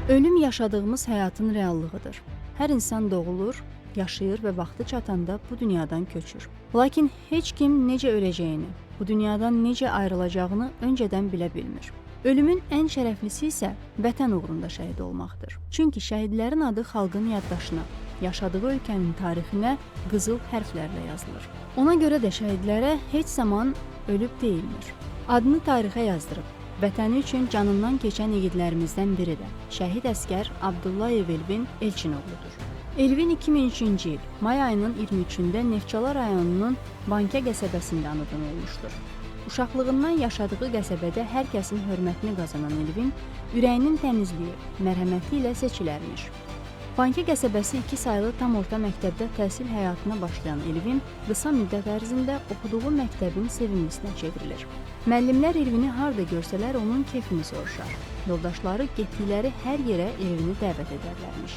Ölüm yaşadığımız həyatın reallığıdır. Hər insan doğulur, yaşayır və vaxtı çatanda bu dünyadan köçür. Lakin heç kim necə öləcəyini, bu dünyadan necə ayrılacağını öncədən bilə bilmir. Ölümün ən şərəflisi isə vətən uğrunda şəhid olmaqdır. Çünki şəhidlərin adı xalqın yaddaşına, yaşadığı ölkənin tarixinə qızıl hərflərlə yazılır. Ona görə də şəhidlərə heç zaman ölüb deyilmir. Adını tarixə yazdırıb, vətəni üçün canından keçən igidlərimizdən biri də şəhid əskər Abdullayev Elvin Elçinoğludur. Elvin 2003-cü il may ayının 23-də Neftçala rayonunun Bankə qəsəbəsində anadan olmuşdur. Uşaqlığından yaşadığı qəsəbədə hər kəsin hörmətini qazanan Elvin, ürəyinin təmizliyi, mərhəməti ilə seçilərmiş. Bankə qəsəbəsi 2 saylı tam orta məktəbdə təhsil həyatına başlayan Elvin qısa müddət ərzində oxuduğu məktəbin sevimlisinə çevrilir. Müəllimlər Elvini harda görsələr onun keyfini soruşar. Yoldaşları getdikləri hər yerə Elvini dəvət edərlərmiş.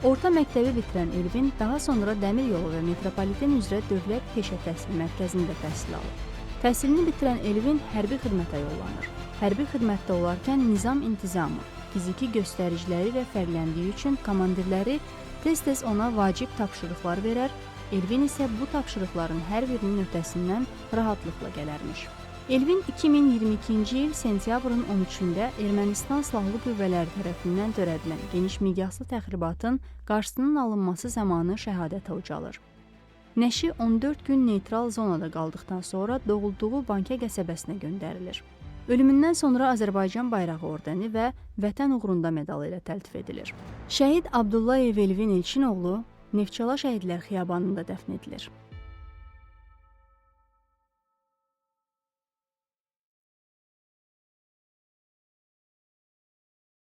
Orta məktəbi bitirən Elvin daha sonra dəmir yolu və metropoliten üzrə Dövlət Peşə Təhsil Mərkəzində təhsil alır. Təhsilini bitirən Elvin hərbi xidmətə yollanır. Hərbi xidmətdə olarkən nizam-intizamı, fiziki göstəriciləri və fərqləndiyi üçün komandirləri tez-tez ona vacib tapşırıqlar verər, Elvin isə bu tapşırıqların hər birinin öhdəsindən rahatlıqla gələrmiş. Elvin 2022-ci il sentyabrın 13-də Ermənistan Silahlı Qüvvələri tərəfindən törədilən geniş miqyaslı təxribatın qarşısının alınması zamanı şəhadətə ucalır. Nəşi 14 gün neytral zonada qaldıqdan sonra doğulduğu Bankə qəsəbəsinə göndərilir. Ölümündən sonra Azərbaycan bayrağı ordeni və Vətən uğrunda medalı ilə təltif edilir. Şəhid Abdullayev Elvin Elçinoğlu Neftçala Şəhidlər Xiyabanında dəfn edilir.